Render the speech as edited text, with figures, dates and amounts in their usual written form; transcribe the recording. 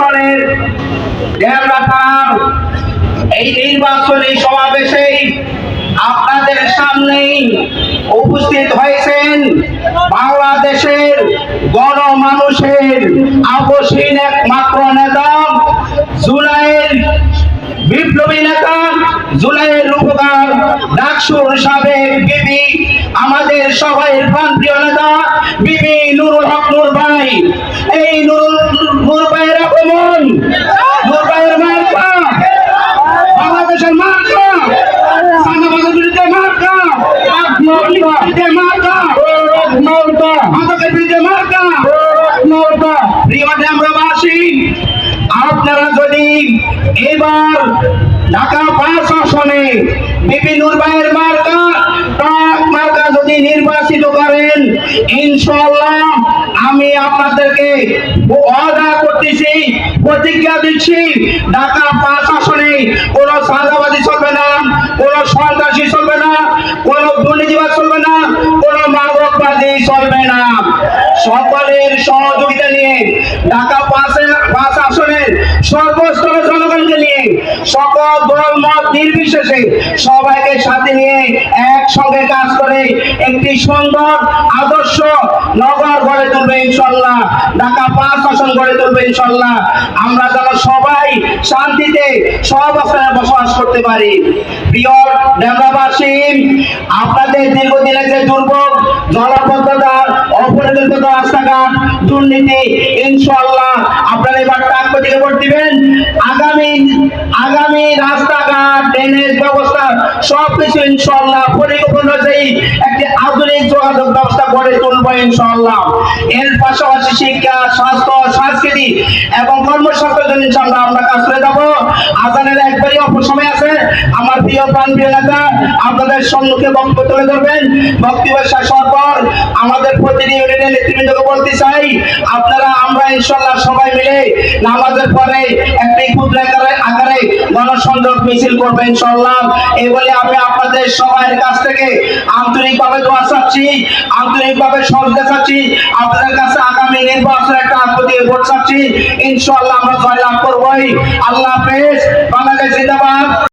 আসনের ডেমরা থানার এই নির্বাচনী সমাবেশে আপনাদের সামনেই উপস্থিত হয়েছেন বাংলাদেশের গণমানুষের আপসহীন একমাত্র নেতা, জুলাইয়ের বিপ্লবী নেতা, জুলাইয়ের রূপকার, ডাকসুর সাবেক বিবি, আমাদের সবাই প্রান্তীয় নেতা বিবি নুরুল হক নূর ভাই। এই নূর ভাইয়ের আগমন, নূর ভাইয়ের মার্কা, বাংলাদেশের মার্কা, সাদাবাদের বিরুদ্ধে মার্কা, বিরুদ্ধে মার্কা, মাদকের বিরুদ্ধে মার্কা। প্রিয় ডেমরাবাসী, আপনারা যদি এবার ঢাকা ৫ আসনে বিপি নূর ভাইয়ের মার্কা যদি নির্বাচিত করেন, ইনশাআল্লাহ আমি আপনাদেরকে ওয়াদা করতেছি, প্রতিজ্ঞা দিচ্ছি, ঢাকা ৫ আসনে কোন সাদাবাদী চলবে না, কোন সন্ত্রাসী চলবে না, কোন দুর্নীতিবাদ চলবে না, কোন মাদকবাদী চলবে না। সকলের সহযোগিতা নিয়ে ঢাকা ৫ আসনের সর্বস্তরের জনগণকে নিয়ে সকল দল মত নির্বিশেষে সবাইকে সাথে নিয়ে একসঙ্গে কাজ করে একটি সুন্দর আদর্শ নগর গড়ে তুলবে ইনশাআল্লাহ, ঢাকা ৫ আসন গড়ে তুলবে ইনশাআল্লাহ। আমরা যেন সবাই শান্তিতে সব অবস্থানে বসবাস করতে পারি। প্রিয় ডেমরাবাসী, আপনাদের দীর্ঘদিনের যে দুর্ভোগ, জলাবদ্ধতা, অপরিকল্পিত রাস্তাঘাট, দুর্নীতি, ইনশাআল্লাহ আপনারা এবার টাকা থেকে ভোট দিবেন। আগামী রাস্তাঘাট, ড্রেনেজ ব্যবস্থা সবকিছু ইনশাআল্লাহ পরিকল্পনা অনুযায়ী একটি আধুনিক যোগাযোগ ব্যবস্থা গড়ে তুলব ইনশাআল্লাহ। এর পাশাপাশি শিক্ষা, স্বাস্থ্য, সংস্কৃতি এবং কর্মসংস্থানের জন্য ইনশাআল্লাহ আমরা কাজ করে যাব। আজানের একবারই অল্প সময় আছে, আমার প্রিয় প্রাণপ্রিয় নেতা আপনাদের সম্মুখে বক্তব্য তুলে ধরবেন। বক্তব্য শেষ হওয়ার পর আমাদের প্রতিটি ইউনিয়নের নেতৃবৃন্দকে বলতে চাই, আপনারা আমরা ইনশাআল্লাহ সবাই মিলে নামাজের পরে একটি ক্ষুদ্র আকারে গণসংযোগ মিছিল করবেন ইনশাআল্লাহ। এই বলে আমি আপনাদের সবার কাছ থেকে আন্তরিকভাবে দোয়া চাচ্ছি, আন্তরিকভাবে সহযোগিতা চাচ্ছি। আপনাদের কাছে আগামী নির্বাচনে একটা প্রতীক ভোট চাচ্ছি, ইনশাআল্লাহ আমরা জয়লাভ করবই। আল্লাহ হাফেজ। বাংলাদেশ জিন্দাবাদ।